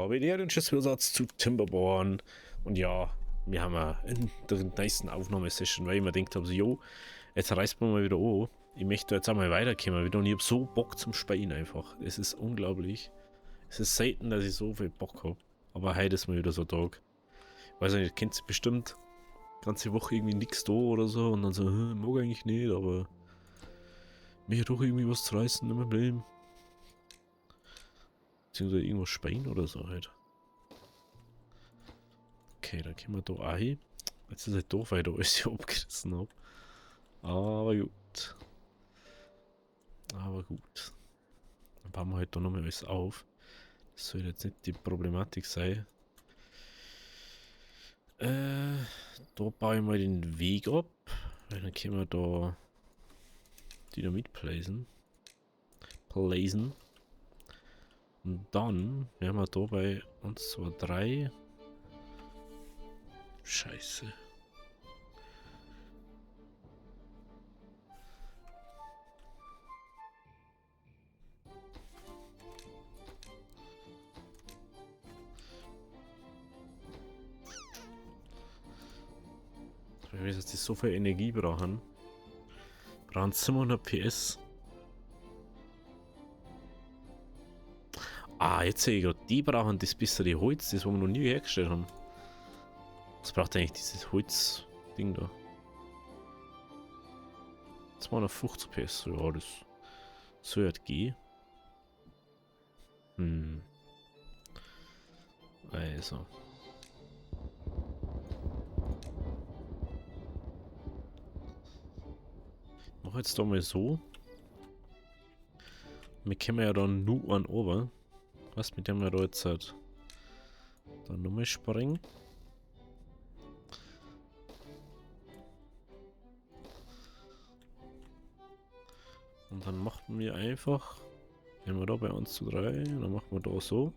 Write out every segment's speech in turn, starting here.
hawaiianischer Zusatz zu Timberborn. Und ja, wir haben ja in der nächsten Aufnahmesession, weil ich mir gedacht habe, so, jo, jetzt reißt man mal wieder an. Ich möchte jetzt einmal weiterkommen wieder und ich habe so Bock zum Spielen einfach. Es ist unglaublich. Es ist selten, dass ich so viel Bock habe. Aber heute ist mal wieder so ein Tag. Ich weiß nicht, kennt ihr bestimmt ganze Woche irgendwie nichts da oder so und dann so, mag eigentlich nicht, aber mich hat doch irgendwie was zu reißen in meinem Leben. Beziehungsweise irgendwas Speien oder so halt. Okay, dann können wir da auch hin. Jetzt ist halt doof, weil ich da alles hier abgerissen habe. Aber gut. Aber gut. Dann bauen wir halt da nochmal alles auf. Das soll jetzt nicht die Problematik sein. Da baue ich mal den Weg ab. Weil dann können wir da Dynamit placen. Und dann werden wir da bei 1, 2, 3. Scheiße. Ich weiß, dass die so viel Energie brauchen. Brauchen 700 PS. Ah, jetzt sehe ich gerade, die brauchen das bessere Holz, das wir noch nie hergestellt haben. Was braucht eigentlich dieses Holz-Ding da? 250 PS, ja, das soll halt gehen. Also. Mach jetzt da mal so. Wir können ja dann nur an oben. Was, mit dem wir da jetzt halt dann nochmal springen. Und dann machen wir einfach, wenn wir da bei 1 zu 3, dann machen wir da so.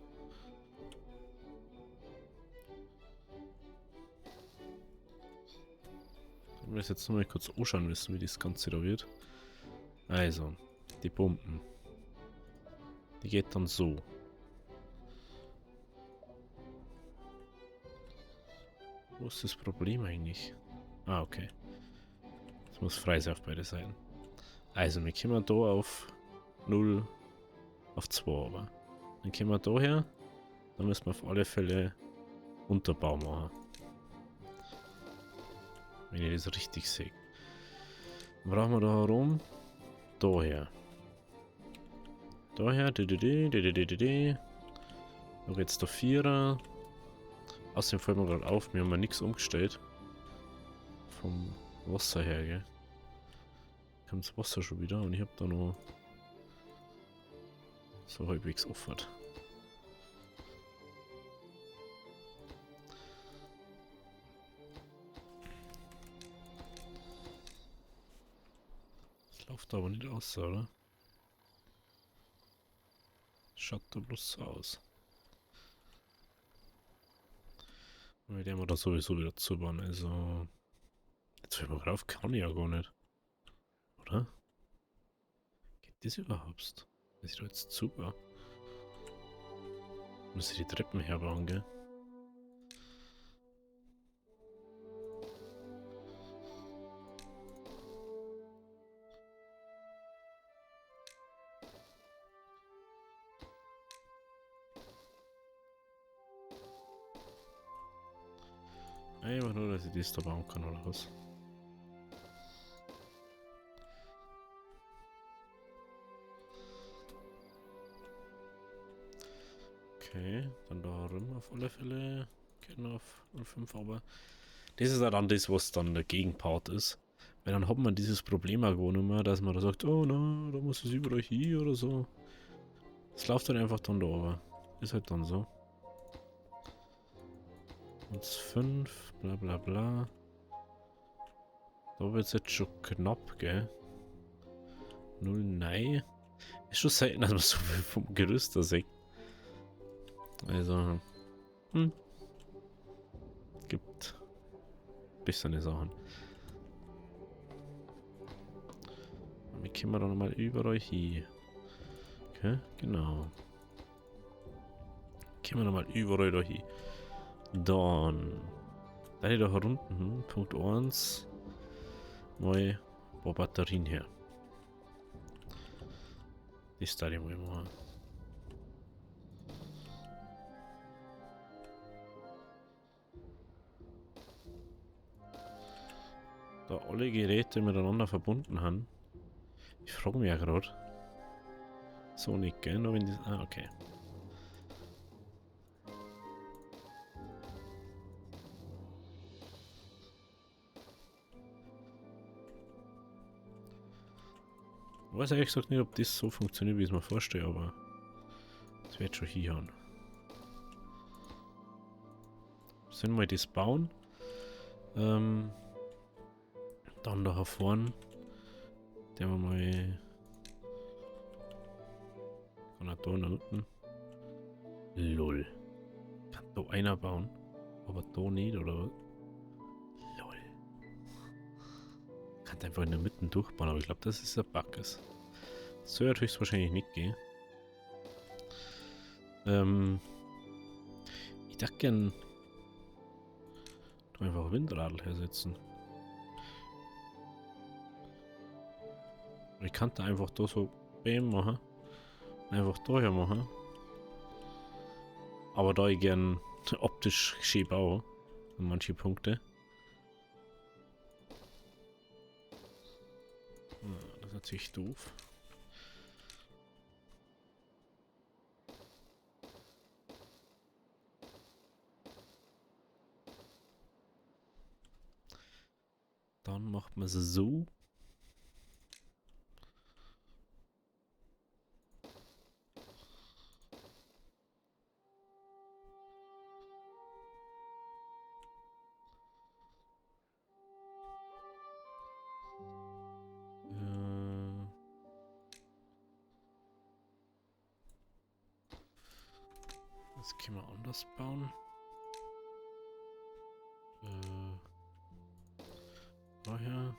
Wenn wir jetzt nochmal kurz anschauen müssen, wie das Ganze da wird. Also, die Pumpen. Die geht dann so. Wo ist das Problem eigentlich? Ah, okay. Das muss frei sein auf beide Seiten. Also, wir kommen da auf 0, auf 2 aber. Dann kommen wir da her. Dann müssen wir auf alle Fälle Unterbau machen. Wenn ich das richtig sehe. Dann brauchen wir da herum. Daher. Daher. Da geht's der 4er. Außerdem fällt mir gerade auf, wir haben ja nichts umgestellt. Vom Wasser her, gell? Kommt das Wasser schon wieder und ich habe da noch so halbwegs offen. Das läuft aber nicht aus, oder? Schaut da bloß so aus. Mit dem wir da sowieso wieder zubauen, also. Jetzt fällt mir drauf, kann ich ja gar nicht. Oder? Geht das überhaupt? Dass ich da jetzt zubaue? Muss ich die Treppen herbauen, gell? Einfach nur, dass ich das da bauen kann, oder was? Okay, dann da rum auf alle Fälle. Geht noch auf 05, aber das ist ja dann das, was dann der Gegenpart ist. Weil dann hat man dieses Problem auch gar nicht mehr, dass man da sagt, oh na, da muss es überall hier oder so. Es läuft dann einfach dann da aber. Ist halt dann so. Und 5, bla bla bla. Da wird es jetzt schon knapp, gell? 0, nein. Ist schon selten, dass man so viel vom Gerüst da sieht. Also, gibt bessere Sachen. Wie können wir da nochmal überall hier? Okay, genau. Gehen wir nochmal überall da hin. Dann. Da da herunten. Punkt 1. Mal ein paar Batterien her. Das da ich mal machen. Da alle Geräte miteinander verbunden haben. Ich frage mich ja gerade. So nicht, gell? Nur wenn die. Ah, okay. Ich weiß ehrlich gesagt nicht, ob das so funktioniert, wie ich es mir vorstelle, aber das wird schon hinhauen. Sollen wir das bauen? Dann da vorne. Der wir mal. Kann er da unten. Lol. Kann da einer bauen? Aber da nicht, oder was? Lol. Kann einfach in der Mitte durchbauen, aber ich glaube, das ist ein Backes. Das soll ja höchstwahrscheinlich nicht gehen. Ich dachte gern da einfach Windradl hersetzen. Ich kann da einfach da so Bäm machen. Einfach daher machen. Aber da ich gern optisch schön baue, an manche Punkte. Das ist natürlich doof. Dann macht man es so. Das können wir anders bauen. Daher.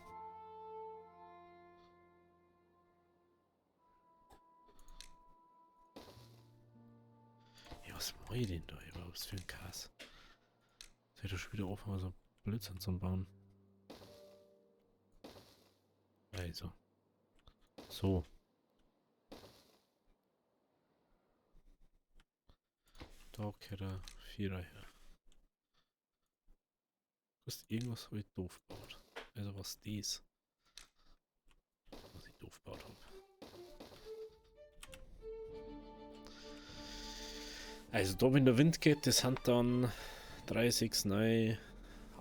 Ja, was mache ich denn da überhaupt für ein Kass? Jetzt hätte ich schon wieder aufhören, so Blödsinn zu bauen. Also. So. Da geht er 4er her. Was irgendwas habe ich doof gebaut. Also was dies. Was ich doof gebaut habe. Also da wenn der Wind geht, das sind dann 3, 6, 9,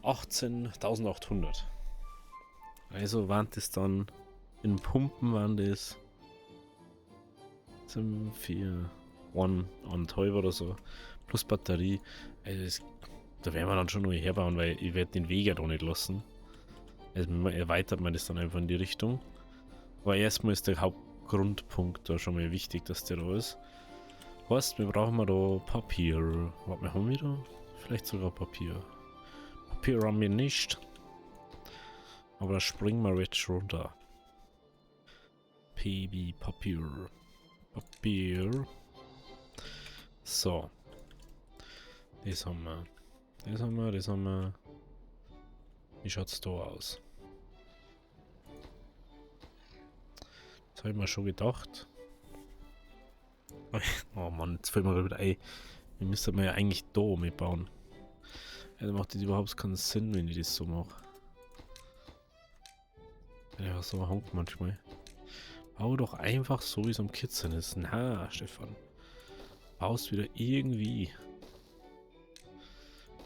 18.800. Also waren das dann in Pumpen waren das 4, 1,5 oder so. Plus Batterie. Also das, da werden wir dann schon noch herbauen, weil ich werde den Weg ja da nicht lassen. Also erweitert man das dann einfach in die Richtung. Aber erstmal ist der Hauptgrundpunkt da schon mal wichtig, dass der da ist. Heißt, wir brauchen da Papier. Was haben wir da? Vielleicht sogar Papier. Papier haben wir nicht. Aber da springen wir jetzt runter. PB Papier. Papier. So. Das haben wir. Das haben wir, das haben wir. Wie schaut's da aus? Das habe ich mir schon gedacht. Oh Mann, jetzt fällt mir wieder ein. Wir müssten ja eigentlich da mitbauen. Also macht das überhaupt keinen Sinn, wenn ich das so mache. Ja, so hangt manchmal. Bau doch einfach so, wie es am Kitzeln ist. Na, Stefan. Baust wieder irgendwie.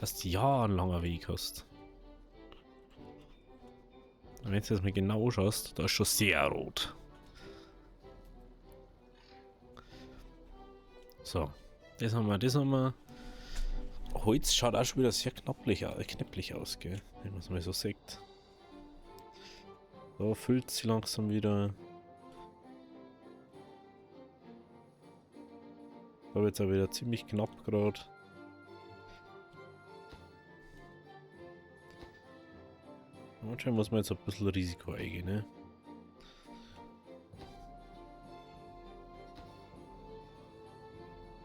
Dass du jahrelang Weg hast. Und wenn du das mal genau schaust, da ist schon sehr rot. So. Das haben wir, das haben wir. Holz schaut auch schon wieder sehr knäpplich aus, gell? Wenn man es mal so sieht. Da füllt sie langsam wieder. Da wird es auch wieder ziemlich knapp gerade. Anscheinend muss man jetzt ein bisschen Risiko eingehen, ne?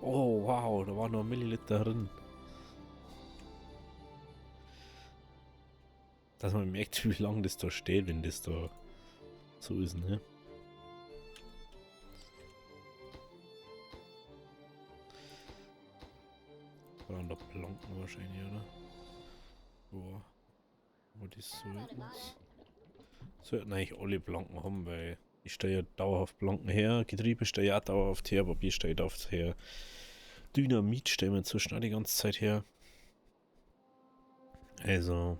Oh, wow, da war noch ein Milliliter drin. Dass man merkt, wie lange das da steht, wenn das da so ist, ne? Brauchen da Planken wahrscheinlich, oder? Boah. Wo die sollten sollten eigentlich alle Planken haben, weil ich stelle ja dauerhaft Planken her, Getriebe stelle ja auch dauerhaft her, Papier stelle ich dauerhaft her. Dynamit stellen wir inzwischen auch die ganze Zeit her. Also,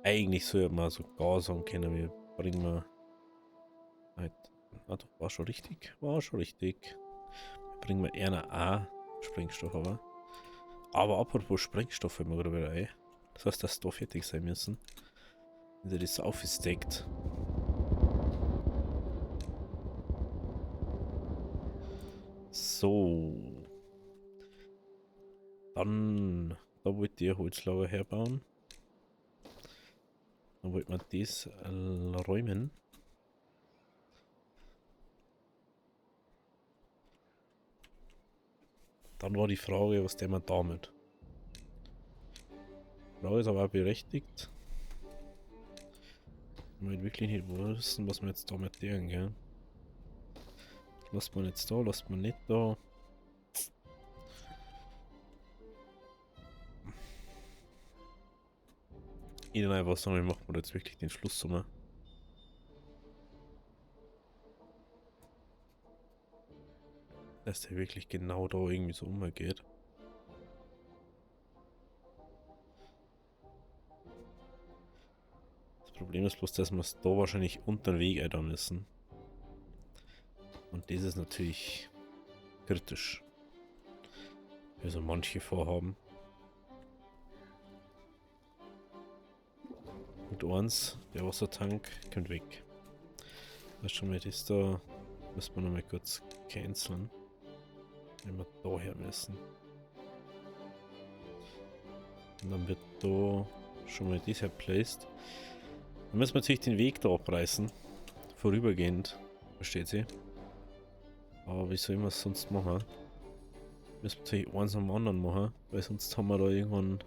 eigentlich sollte man sogar sagen können, wir bringen wir halt, ah doch, war schon richtig, bringen wir eher eine Sprengstoff, aber apropos Sprengstoff fällt mir gerade wieder ein. Das heißt, dass da fertig sein müssen. Wenn der das aufgesteckt. So. Dann, da wollt ihr Holzlager herbauen. Dann wollte man das räumen. Dann war die Frage, was der man damit? Die Frage ist aber auch berechtigt. Ich will wirklich nicht wissen, was wir jetzt damit tun, gell? Lasst man jetzt da, lasst man nicht da. Ich dann einfach sagen, wir machen jetzt wirklich den Schluss so. Dass der wirklich genau da irgendwie so umgeht. Das Problem ist bloß, dass wir es da wahrscheinlich unter den Weg ändern müssen. Und das ist natürlich kritisch. Also manche vorhaben. Und eins, der Wassertank kommt weg. Das ist schon mal das da. Müssen wir noch mal kurz canceln. Wenn wir da her müssen. Und dann wird da schon mal das her placed. Dann müssen wir natürlich den Weg da abreißen. Vorübergehend. Versteht sie? Aber wie soll man es sonst machen? Müssen wir natürlich eins am anderen machen, weil sonst haben wir da irgendwann ein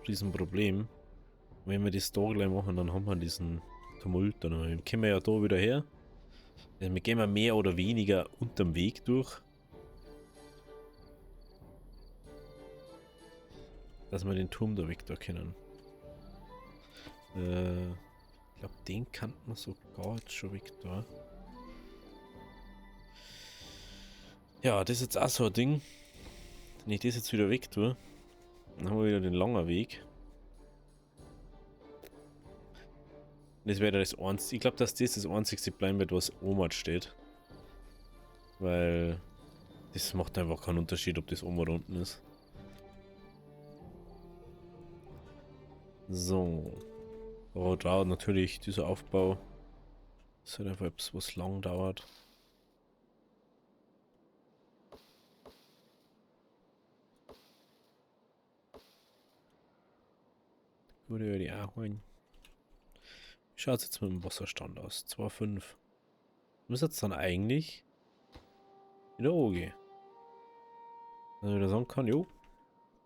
Riesenproblem. Wenn wir das da gleich machen, dann haben wir diesen Tumult. Dann kommen wir ja da wieder her. Also wir gehen mehr oder weniger unterm Weg durch. Dass wir den Turm da weg da können. Ich glaube, den kann man sogar jetzt schon weg da. Ja, das ist jetzt auch so ein Ding. Wenn ich das jetzt wieder weg tue, dann haben wir wieder den langen Weg. Das wäre das einzige. Ich glaube, dass das einzigste bleiben wird, was Omat steht. Weil das macht einfach keinen Unterschied, ob das oben oder unten ist. So. Aber dauert natürlich dieser Aufbau. Das ist halt einfach etwas, was lang dauert. Würde ja die auch holen. Wie schaut es jetzt mit dem Wasserstand aus? 2,5. Müsste jetzt dann eigentlich wieder hochgehen. Wenn ich wieder sagen kann, jo,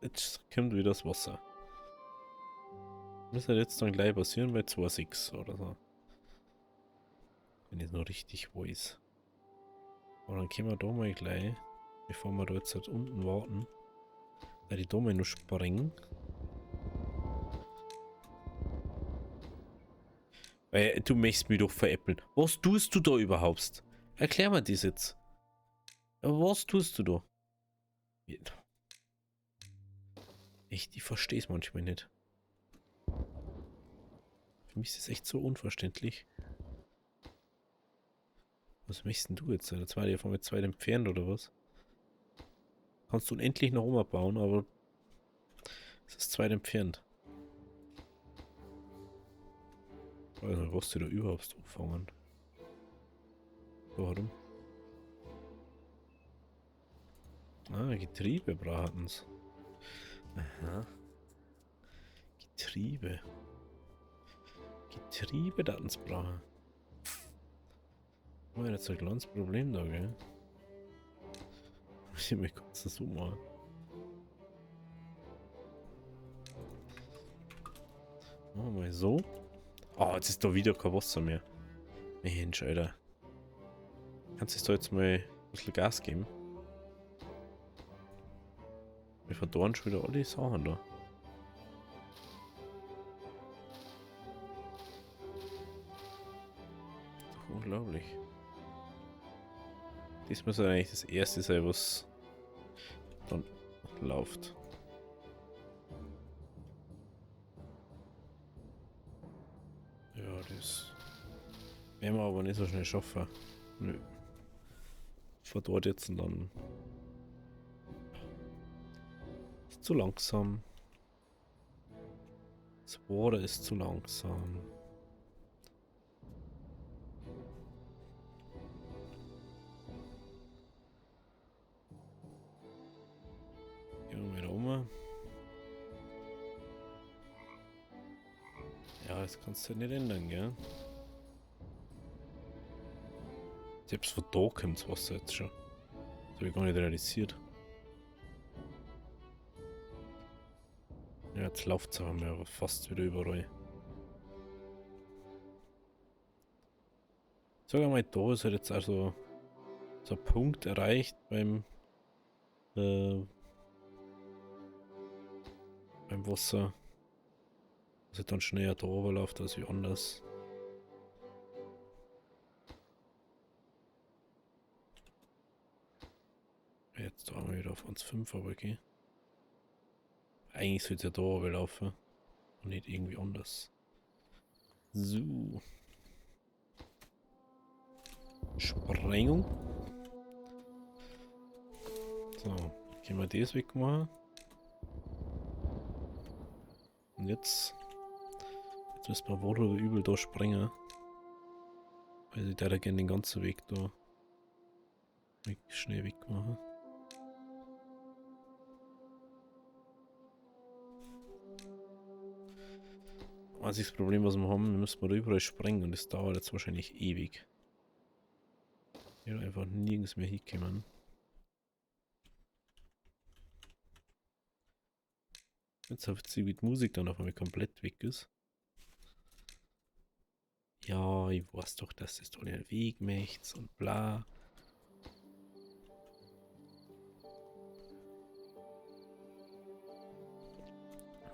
jetzt kommt wieder das Wasser. Müsste jetzt dann gleich passieren bei 2,6 oder so. Wenn ich es noch richtig weiß. Aber dann können wir da mal gleich, bevor wir da jetzt halt unten warten, da die da mal nur sprengen. Weil du möchtest mich doch veräppeln. Was tust du da überhaupt? Erklär mir das jetzt. Was tust du da? Echt, ich verstehe es manchmal nicht. Für mich ist es echt so unverständlich. Was möchtest denn du jetzt? Jetzt war der von mir zu weit entfernt oder was? Kannst du unendlich nach oben bauen, aber es ist zu weit entfernt. Ich weiß nicht, was die da überhaupt umfangen. Warum? Ah, Getriebe braten es. Aha. Getriebe. Getriebe daten's brauchen. Oh, jetzt ein kleines Problem da, gell? Ich mich kurz das so mal. Machen wir mal so. Oh, jetzt ist da wieder kein Wasser mehr. Mensch, Alter. Kannst du da jetzt mal ein bisschen Gas geben? Wir verdorren schon wieder alle Sachen da. Doch unglaublich. Das muss ja eigentlich das erste sein, was dann läuft. Ja, das werden wir aber nicht so schnell schaffen. Nö. Verdorrt jetzt und dann. Ist zu langsam. Das Water ist zu langsam. Gehen wir wieder um. Ja, das kannst du halt nicht ändern, gell? Selbst von da kommt das Wasser jetzt schon. Das habe ich gar nicht realisiert. Ja, jetzt läuft es aber fast wieder überall. Sag mal, da ist halt jetzt also so ein Punkt erreicht beim Wasser, dass es dann schneller da läuft als wie anders. Jetzt da wir wieder auf 1,5 aber okay. Eigentlich sollte es ja da laufen und nicht irgendwie anders. So. Sprengung. So, können wir das wegmachen. Und jetzt müssen wir wohl oder übel da springen. Weil ich da gerne den ganzen Weg da schnell wegmachen. Das ist das Problem, was wir haben, wir müssen da überall sprengen und das dauert jetzt wahrscheinlich ewig. Ich werde einfach nirgends mehr hinkommen. Jetzt hofft sie, wie die Musik dann auf einmal komplett weg ist. Ja, ich weiß doch, dass das da den Weg möchte und bla.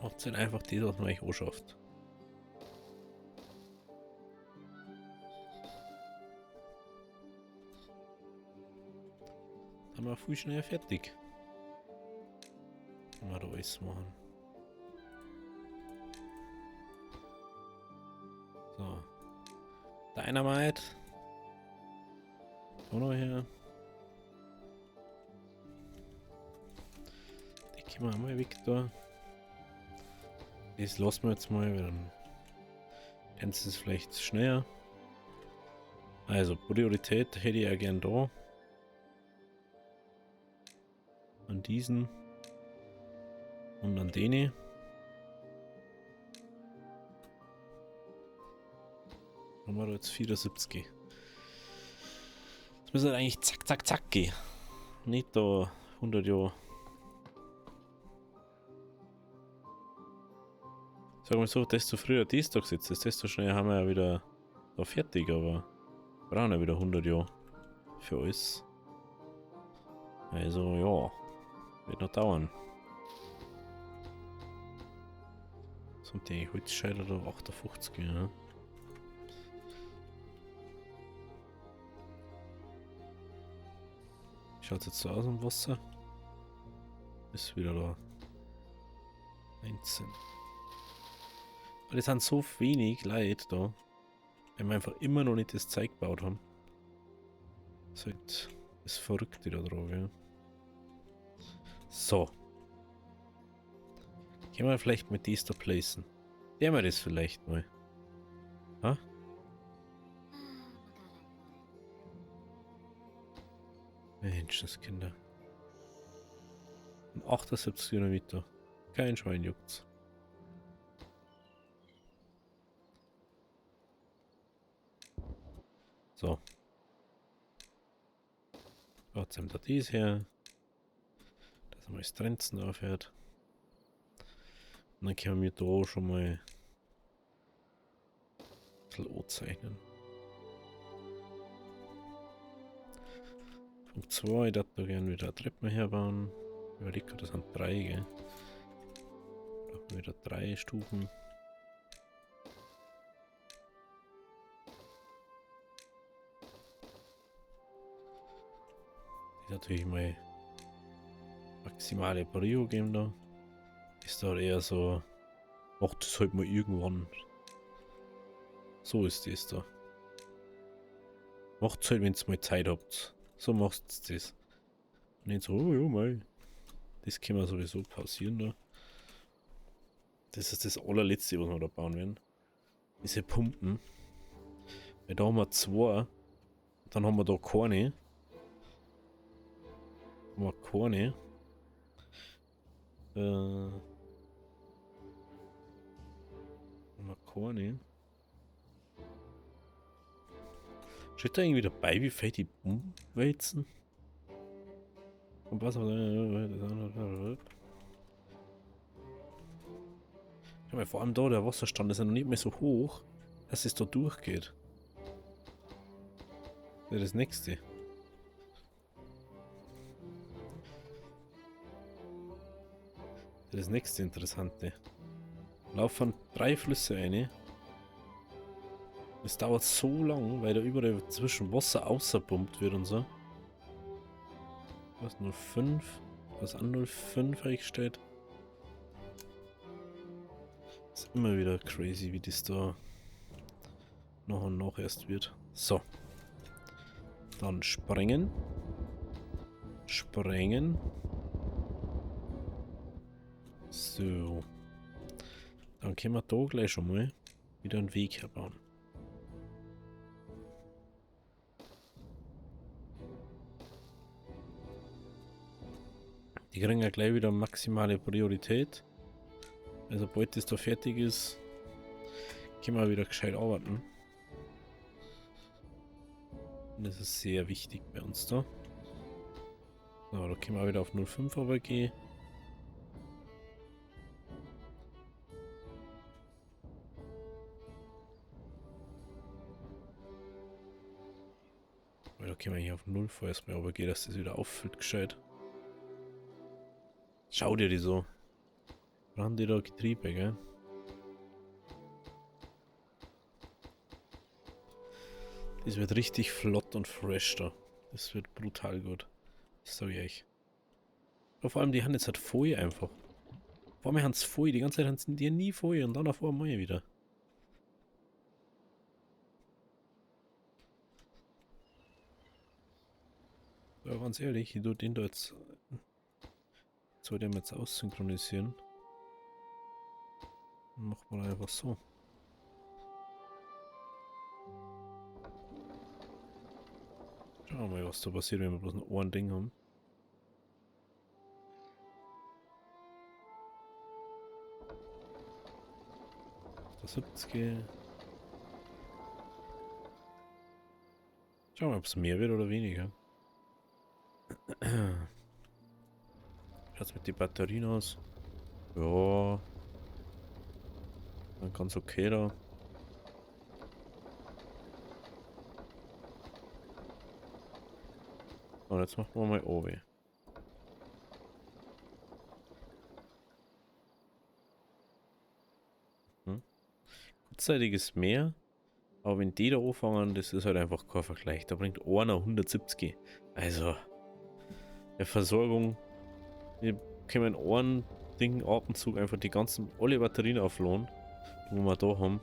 Macht halt einfach das, was man euch anschafft. Dann haben wir viel schneller fertig. Wenn wir da alles machen. So. Dynamite. Auch noch her. Die können wir einmal weg da. Das lassen wir jetzt mal, weil dann ist es vielleicht schneller. Also Priorität hätte ich ja gern da. An diesen. Und an denen. Haben wir da jetzt 74. Das müsste eigentlich zack, zack, zack gehen. Nicht da 100 Jahre. Sagen wir so, desto früher dies Tag sitzt, desto schneller haben wir ja wieder da fertig, aber wir brauchen ja wieder 100 Jahre für alles. Also ja, wird noch dauern. Sollte eigentlich Holzscheider da 58 gehen, ja. Schaut jetzt so aus im Wasser. Ist wieder da. 19. Aber es sind so wenig Leute da. Weil wir einfach immer noch nicht das Zeug gebaut haben. Das ist halt das Verrückte da drauf, ja. So. Können wir vielleicht mit dies da placen? Nehmen wir das vielleicht mal. Ha? Menschenskinder. 78 Kilometer. Kein Schwein juckt's. So. Jetzt haben wir dies her. mal das Trenzen aufhört. Und dann können wir da schon mal ein bisschen anzeichnen. Punkt 2, ich darf da gerne wieder eine Treppe herbauen. Ich überlege gerade, das sind 3, gell? Brauchen wir wieder 3 Stufen. Die natürlich mal maximale Prio geben da. Ist da eher so, macht das halt mal irgendwann. So ist das da. Macht's halt, wenn ihr mal Zeit habt. So macht's das. Und nicht so, oh ja, mal. Das können wir sowieso pausieren da. Das ist das allerletzte, was wir da bauen werden. Diese Pumpen. Weil da haben wir 2. Dann haben wir da keine. Haben wir keine. Haben wir keine. Steht da irgendwie dabei, wie fett die Umwälzen? Und was? Ja, weil vor allem da, der Wasserstand ist ja noch nicht mehr so hoch, dass es da durchgeht. Das ist das nächste. Das ist das nächste Interessante. Laufen 3 Flüsse rein. Es dauert so lang, weil da überall zwischen Wasser außerpumpt wird und so. Was 05? Was an 05 eingestellt? Ist immer wieder crazy, wie das da nach und nach erst wird. So. Dann sprengen. Sprengen. So. Dann können wir da gleich schon mal wieder einen Weg herbauen. Die kriegen ja gleich wieder maximale Priorität. Also sobald das da fertig ist, können wir wieder gescheit arbeiten. Und das ist sehr wichtig bei uns da. So, da können wir wieder auf 05 runtergehen. Da können wir hier auf 0 vorerst mal runtergehen, dass das wieder auffüllt gescheit. Schau dir die so. Brauchen die da Getriebe, gell? Das wird richtig flott und fresh da. Das wird brutal gut. Das sag ich euch. Aber vor allem, die haben jetzt halt Folie einfach. Vor allem haben sie Folie. Die ganze Zeit haben die nie Folie und dann auf einmal wieder. Aber ganz ehrlich, ich tue den da jetzt. Soll den jetzt aussynchronisieren? Dann macht man einfach so. Schauen wir mal, was da passiert, wenn wir bloß noch ein Ding haben. Das 70. Schauen wir mal, ob es mehr wird oder weniger. Schaut's mit den Batterien aus? Ja. Dann ganz okay da. Und jetzt machen wir mal OW. Kurzzeitiges Meer. Aber wenn die da anfangen, das ist halt einfach kein Vergleich. Da bringt einer 170. Also, der Versorgung, wir können einen Ding Atemzug einfach die ganzen, alle Batterien aufladen, die wir da haben.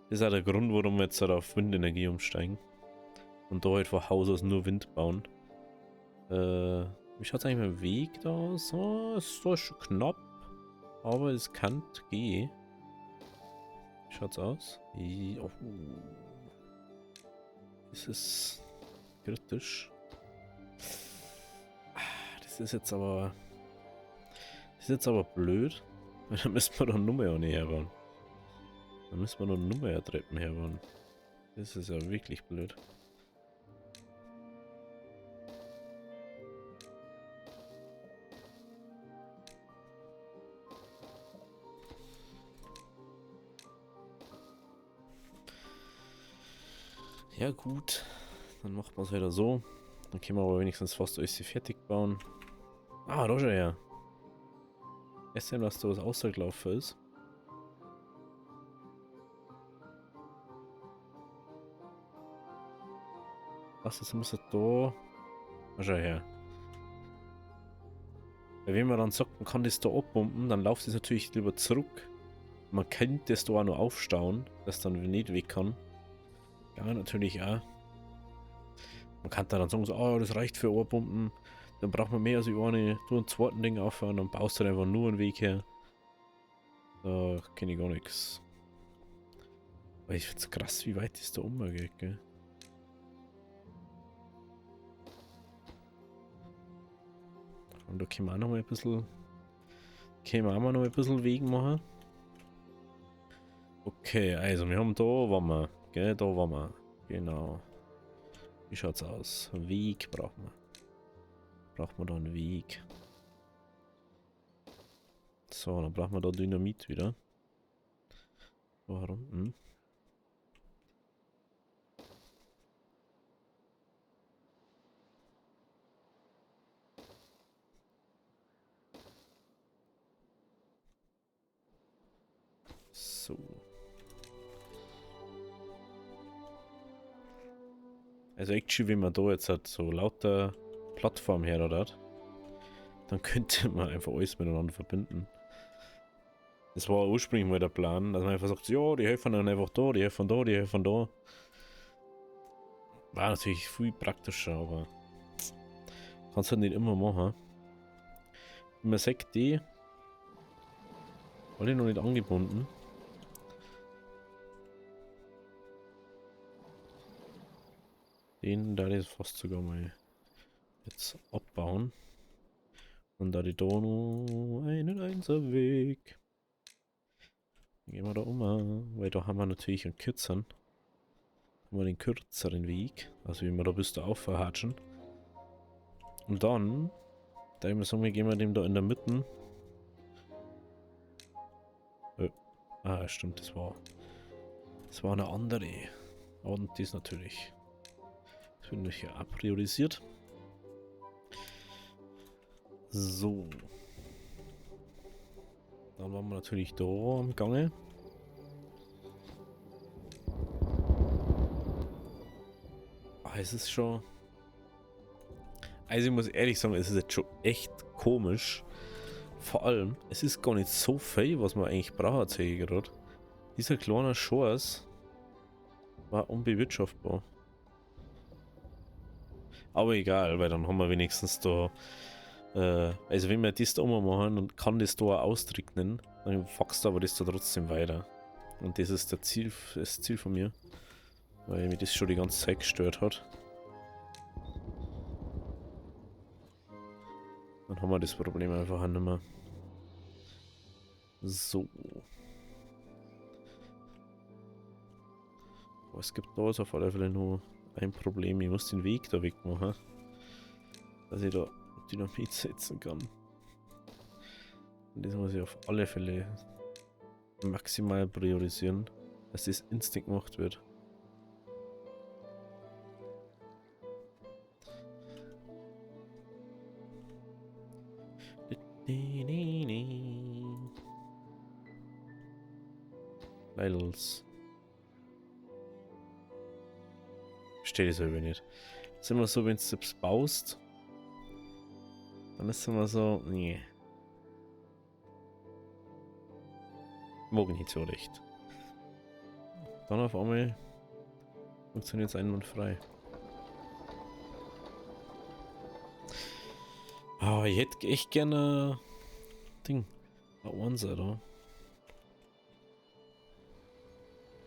Das ist auch der Grund, warum wir jetzt halt auf Windenergie umsteigen. Und da halt von Haus aus nur Wind bauen. Wie schaut es eigentlich mit dem Weg da aus? So, ist da schon knapp. Aber es kann gehen. Wie schaut's aus? Oh. Das ist kritisch. Das ist jetzt aber. Das ist jetzt aber blöd. Weil dann müssen wir doch Nummer auch nicht herbauen. Dann müssen wir noch Nummer Treppen herbauen. Das ist ja wirklich blöd. Ja gut, dann macht man es wieder so. Dann können wir aber wenigstens fast alles fertig bauen. Ah, da schon her. Weißt du, was da was ausgelaufen ist? Was, jetzt muss er da... Da schon her. Weil wenn man dann sagt, man kann das da abpumpen, dann läuft es natürlich lieber zurück. Man könnte das da auch noch aufstauen, dass dann nicht weg kann. Ja, natürlich auch. Man kann dann sagen, so, oh, das reicht für Ohrpumpen. Dann braucht man mehr als eine. Du ein zweiten Ding auffahren, dann baust du einfach nur einen Weg her. Da kenne ich gar nichts. Aber ich find's krass, wie weit das da umgeht, gell? Und da können wir auch noch mal ein bisschen. Können wir auch mal noch ein bisschen Weg machen. Okay, also wir haben da waren wir. Gell, da waren wir. Genau. Wie schaut's aus? Ein Weg brauchen wir. Braucht man da einen Weg. So, dann brauchen wir da Dynamit wieder. Warum? So. Also actually, wenn man da jetzt halt so lauter Plattform her hat, dann könnte man einfach alles miteinander verbinden. Das war ursprünglich mal der Plan, dass man einfach sagt, ja, die helfen dann einfach da, die helfen da, die helfen da. War natürlich viel praktischer, aber kannst halt nicht immer machen. Man sagt die, alle noch nicht angebunden. Den da ist fast sogar mal jetzt abbauen. Und da die da noch einen Einserweg. Gehen wir da weil da haben wir natürlich einen kürzeren. Haben wir den kürzeren Weg. Also wie wir da bis da aufverhatschen. Und dann, da ich mal sagen, wir gehen wir dem da in der Mitte. Stimmt, das war eine andere. Und die ist natürlich. Das wird hier abpriorisiert. So. Dann waren wir natürlich da am Gange. Es ist schon... Also ich muss ehrlich sagen, es ist jetzt schon echt komisch. Vor allem, es ist gar nicht so viel, was man eigentlich braucht, sehe ich gerade. Dieser kleine Schors war unbewirtschaftbar. Aber egal, weil dann haben wir wenigstens da... also wenn wir das da machen, dann kann das da auch austrocknen. Dann wächst aber das da trotzdem weiter. Und das ist das Ziel von mir. Weil mir das schon die ganze Zeit gestört hat. Dann haben wir das Problem einfach nicht mehr. So. Aber es gibt da also auf alle Fälle nur ein Problem. Ich muss den Weg da weg machen. Dass ich da Dynamit setzen kann. Und das muss ich auf alle Fälle maximal priorisieren. Dass das instant gemacht wird. Leidels. Verstehe ich selber nicht. Das ist immer so, wenn du es baust, dann ist es immer so, nee. Mag nicht so recht. Dann auf einmal funktioniert es einwandfrei. Ah, ich hätte echt gerne Ding. Ein Onser da.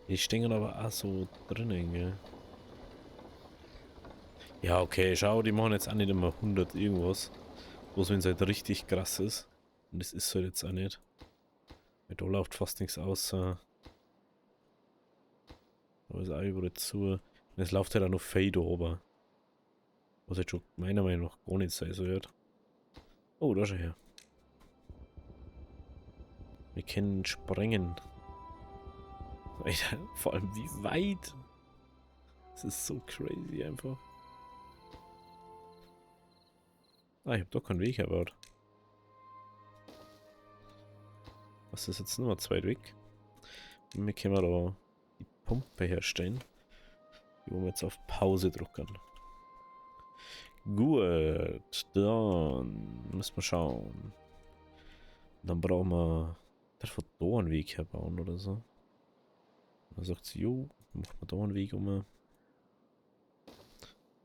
Die stehen aber auch so drinnen, gell? Ja, okay, schau, die machen jetzt auch nicht immer 100 irgendwas. Bloß wenn es halt richtig krass ist. Und das ist halt jetzt auch nicht. Weil da läuft fast nichts außer. Da ist auch überall zu. Und es läuft halt auch noch Fade oben. Was jetzt schon meiner Meinung nach gar nicht sein soll. Oh, da schon her. Wir können sprengen. Alter, vor allem wie weit. Das ist so crazy einfach. Ah, ich hab doch keinen Weg erbaut. Was ist jetzt Nummer 2 weg? Und wir können da die Pumpe herstellen. Die wollen wir jetzt auf Pause drücken. Gut, dann müssen wir schauen. Dann brauchen wir einfach da einen Weg herbauen oder so. Dann sagt sie, jo, machen wir da einen Weg um. Und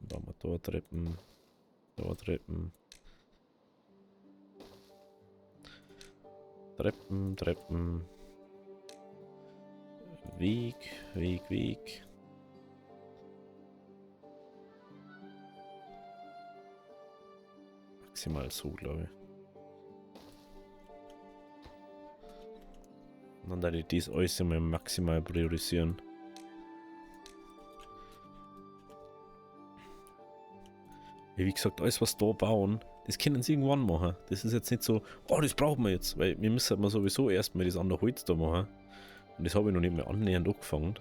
dann haben wir da Treppen, da Treppen. Treppen, Treppen. Weg, Weg, Weg. Maximal so, glaube ich. Und dann werde ich dies alles mal maximal priorisieren. Ja, wie gesagt, alles was da bauen, das können sie irgendwann machen. Das ist jetzt nicht so, oh, das brauchen wir jetzt, weil wir müssen halt sowieso erstmal das andere Holz da machen. Und das habe ich noch nicht mehr annähernd angefangen.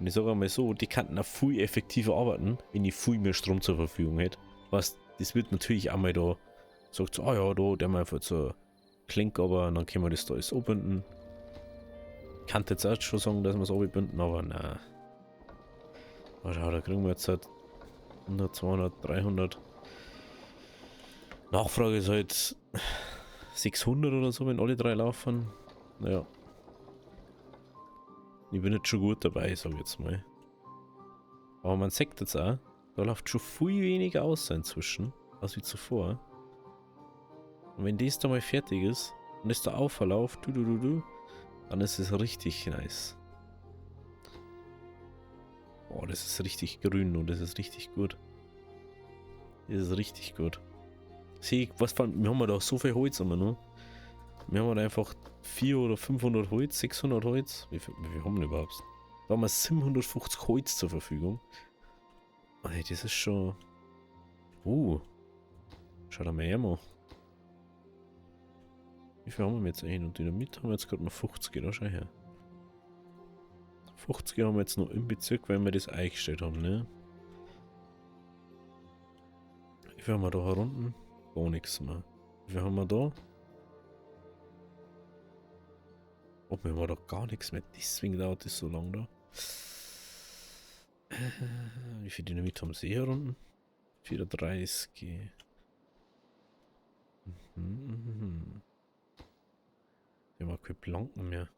Und ich sage einmal so, die könnten auch viel effektiver arbeiten, wenn ich viel mehr Strom zur Verfügung hätte. Was, das wird natürlich auch mal da, sagt so, ah ja, da, der mal einfach so klingt, aber dann können wir das da alles anbinden. Ich kann jetzt auch schon sagen, dass wir es anbinden, aber nein. Aber schau, da kriegen wir jetzt halt 100, 200, 300. Nachfrage ist halt 600 oder so, wenn alle drei laufen. Naja. Ich bin jetzt schon gut dabei, sag ich jetzt mal. Aber man sagt jetzt auch, da läuft schon viel weniger aus inzwischen, als wie zuvor. Und wenn das da mal fertig ist und es da aufverläuft, dann ist es richtig nice. Boah, das ist richtig grün und das ist richtig gut. Das ist richtig gut. Sieh, was wir haben da so viel Holz immer noch. Wir haben einfach 400 oder 500 Holz, 600 Holz. Wie viel haben wir überhaupt? Da haben wir 750 Holz zur Verfügung. Ey, das ist schon... Schau da mal her, mal. Wie viel haben wir jetzt eigentlich? Und Dynamit haben wir jetzt gerade noch 50, da schau her. 50 haben wir jetzt noch im Bezirk, weil wir das eingestellt haben, ne? Wie viel haben wir da herunten? Gar nichts mehr. Wie viel haben wir da? Oh, wir haben da gar nichts mehr. Deswegen dauert das so lang da. Wie viel Dynamit haben sie hier unten? 34. Wir haben keine Planken mehr.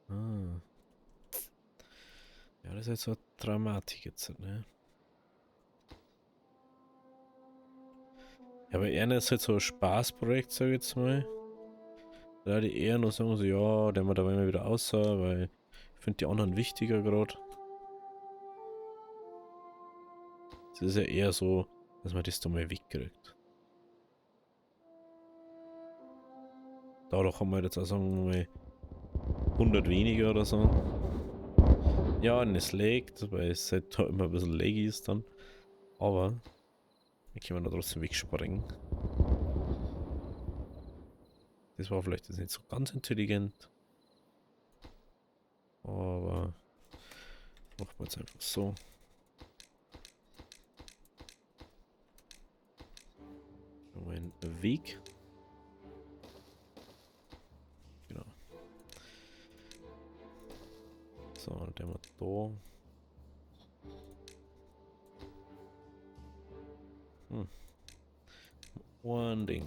Ah. Ja, das ist jetzt so eine Dramatik jetzt, ne? Ja, aber eher ist halt so ein Spaßprojekt, sag ich jetzt mal. Da die eher nur sagen so, ja, der mal da mal wieder aussah, weil ich finde die anderen wichtiger gerade. Es ist ja eher so, dass man das da mal wegkriegt. Dadurch haben wir jetzt auch sagen wir mal 100 weniger oder so. Ja, und es laggt, weil es halt da immer ein bisschen laggy ist dann. Aber dann können wir da trotzdem wegspringen. Das war vielleicht jetzt nicht so ganz intelligent. Aber machen wir jetzt einfach so. Ein Weg. Genau. So, der mal da. Ein Ding.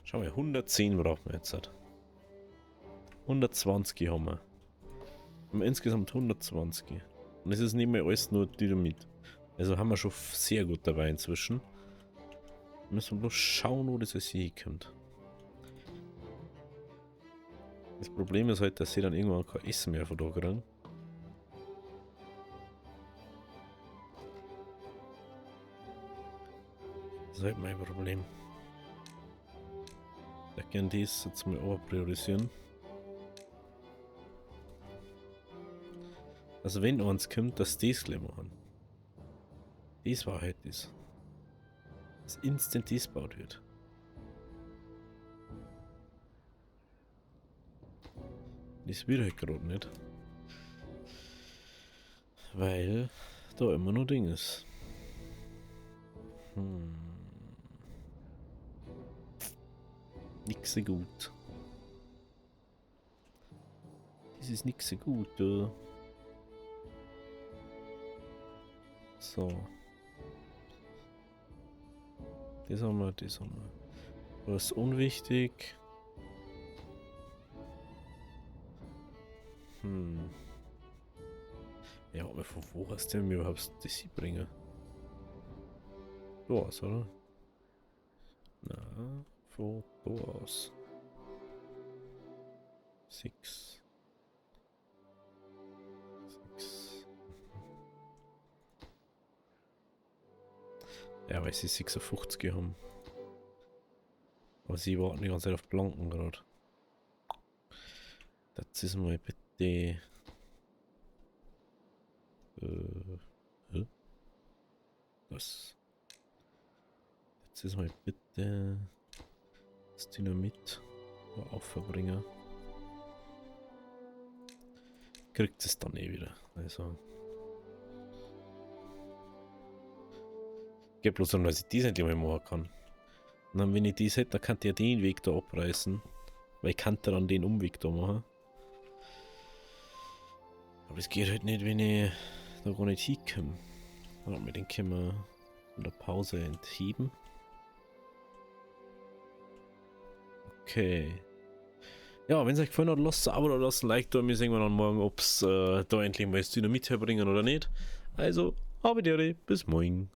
Schau mal, 110 brauchen wir jetzt. 120 haben wir. Wir haben insgesamt 120. Und es ist nicht mehr alles nur Dynamit. Also haben wir schon sehr gut dabei inzwischen. Müssen wir bloß schauen, wo das alles hinkommt. Das Problem ist halt, dass sie dann irgendwann kein Essen mehr von da kriegen. Das ist halt mein Problem. Ich kann das jetzt mal auch priorisieren. Also wenn eins kommt, dass das gleich machen. Das war halt das. Dass instant das gebaut wird. Das will halt gerade nicht. Weil da immer nur Ding ist. Nix so gut. Das ist nix so gut, du. So. Das haben wir, das haben wir. Was ist unwichtig? Ja, aber von wo hast du denn mir überhaupt das hier bringen? Da aus, oder? Na, von da aus. 6. 6. Ja, weil sie 56 haben. Aber sie warten die ganze Zeit auf Blanken gerade. Das ist mal bitte. Das. Jetzt ist mal bitte das Dynamit aufverbringen. Kriegt es dann eh wieder. Also. Geht bloß darum, dass ich dies endlich mal machen kann. Und dann, wenn ich dies hätte, dann kann ich ja den Weg da abreißen. Weil ich kann dann den Umweg da machen. Aber es geht halt nicht, wenn ich da gar nicht hinkomme. Aber den können wir in der Pause entheben. Okay. Ja, wenn es euch gefallen hat, lasst ein Abo da, lasst ein Like da. Wir sehen dann morgen, ob es da endlich mal das Dynamit herbringen oder nicht. Also, bis morgen.